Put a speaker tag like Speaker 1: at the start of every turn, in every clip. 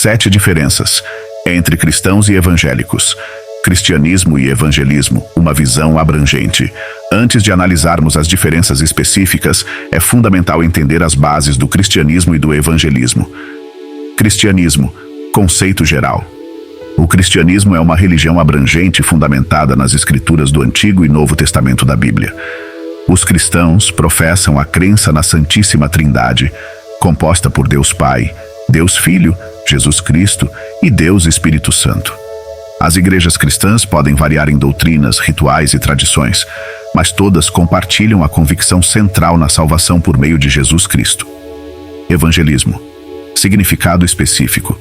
Speaker 1: 7 diferenças entre cristãos e evangélicos. Cristianismo e evangelismo, uma visão abrangente. Antes de analisarmos as diferenças específicas, é fundamental entender as bases do cristianismo e do evangelismo. Cristianismo, conceito geral. O cristianismo é uma religião abrangente fundamentada nas escrituras do Antigo e Novo Testamento da Bíblia. Os cristãos professam a crença na Santíssima Trindade, composta por Deus Pai, Deus Filho, Jesus Cristo e Deus Espírito Santo. As igrejas cristãs podem variar em doutrinas, rituais e tradições, mas todas compartilham a convicção central na salvação por meio de Jesus Cristo. Evangelismo. Significado específico.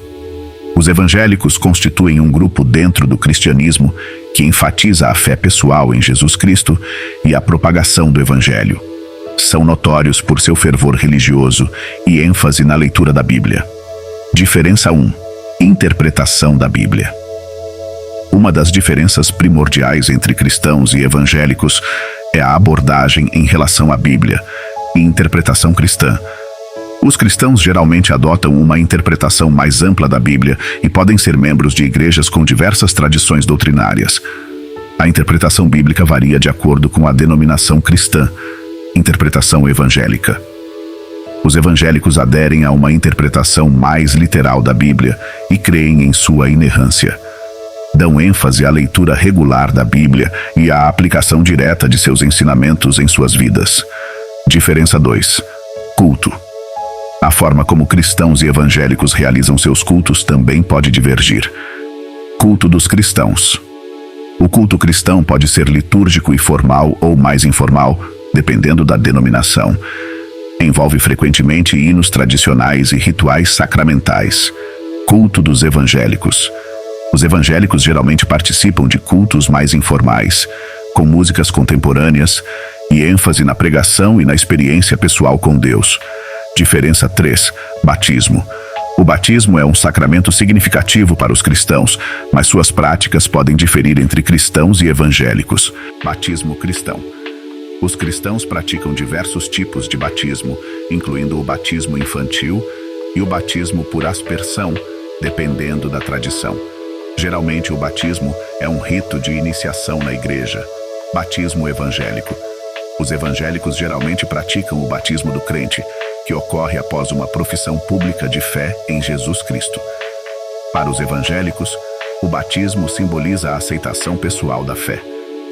Speaker 1: Os evangélicos constituem um grupo dentro do cristianismo que enfatiza a fé pessoal em Jesus Cristo e a propagação do evangelho. São notórios por seu fervor religioso e ênfase na leitura da Bíblia. Diferença 1. Interpretação da Bíblia. Uma das diferenças primordiais entre cristãos e evangélicos é a abordagem em relação à Bíblia e interpretação cristã. Os cristãos geralmente adotam uma interpretação mais ampla da Bíblia e podem ser membros de igrejas com diversas tradições doutrinárias. A interpretação bíblica varia de acordo com a denominação cristã. Interpretação evangélica. Os evangélicos aderem a uma interpretação mais literal da Bíblia e creem em sua inerrância. Dão ênfase à leitura regular da Bíblia e à aplicação direta de seus ensinamentos em suas vidas. Diferença 2. Culto. A forma como cristãos e evangélicos realizam seus cultos também pode divergir. Culto dos cristãos. O culto cristão pode ser litúrgico e formal ou mais informal, dependendo da denominação. Envolve frequentemente hinos tradicionais e rituais sacramentais. Culto dos evangélicos. Os evangélicos geralmente participam de cultos mais informais, com músicas contemporâneas e ênfase na pregação e na experiência pessoal com Deus. Diferença 3. Batismo. O batismo é um sacramento significativo para os cristãos, mas suas práticas podem diferir entre cristãos e evangélicos. Batismo cristão. Os cristãos praticam diversos tipos de batismo, incluindo o batismo infantil e o batismo por aspersão, dependendo da tradição. Geralmente, o batismo é um rito de iniciação na igreja. Batismo evangélico. Os evangélicos geralmente praticam o batismo do crente, que ocorre após uma profissão pública de fé em Jesus Cristo. Para os evangélicos, o batismo simboliza a aceitação pessoal da fé.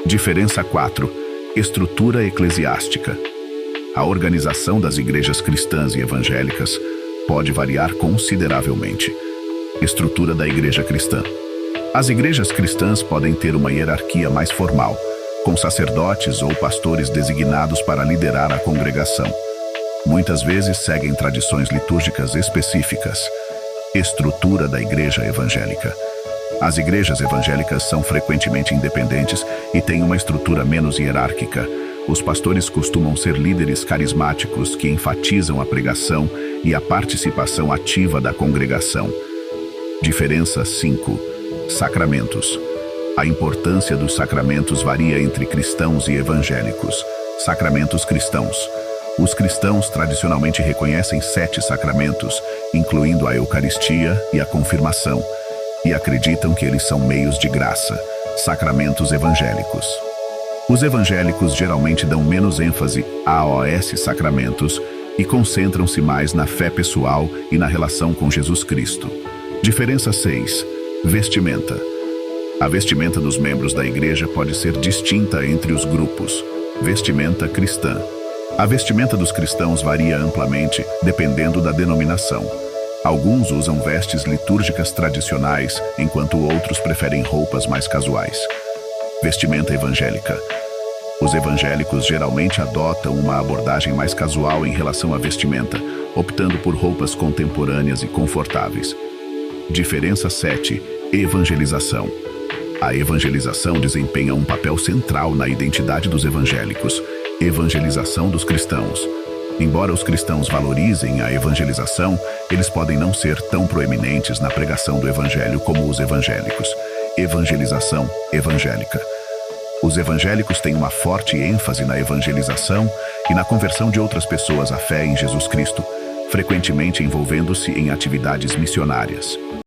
Speaker 1: Diferença 4. Estrutura eclesiástica. A organização das igrejas cristãs e evangélicas pode variar consideravelmente. Estrutura da igreja cristã. As igrejas cristãs podem ter uma hierarquia mais formal, com sacerdotes ou pastores designados para liderar a congregação. Muitas vezes seguem tradições litúrgicas específicas. Estrutura da igreja evangélica. As igrejas evangélicas são frequentemente independentes e têm uma estrutura menos hierárquica. Os pastores costumam ser líderes carismáticos que enfatizam a pregação e a participação ativa da congregação. Diferença 5. Sacramentos. A importância dos sacramentos varia entre cristãos e evangélicos. Sacramentos cristãos. Os cristãos tradicionalmente reconhecem 7 sacramentos, incluindo a Eucaristia e a Confirmação, e acreditam que eles são meios de graça. Sacramentos evangélicos. Os evangélicos geralmente dão menos ênfase aos sacramentos e concentram-se mais na fé pessoal e na relação com Jesus Cristo. Diferença 6. Vestimenta. A vestimenta dos membros da igreja pode ser distinta entre os grupos. Vestimenta cristã. A vestimenta dos cristãos varia amplamente, dependendo da denominação. Alguns usam vestes litúrgicas tradicionais, enquanto outros preferem roupas mais casuais. Vestimenta evangélica. Os evangélicos geralmente adotam uma abordagem mais casual em relação à vestimenta, optando por roupas contemporâneas e confortáveis. Diferença 7. Evangelização. A evangelização desempenha um papel central na identidade dos evangélicos. Evangelização dos cristãos. Embora os cristãos valorizem a evangelização, eles podem não ser tão proeminentes na pregação do evangelho como os evangélicos. Evangelização evangélica. Os evangélicos têm uma forte ênfase na evangelização e na conversão de outras pessoas à fé em Jesus Cristo, frequentemente envolvendo-se em atividades missionárias.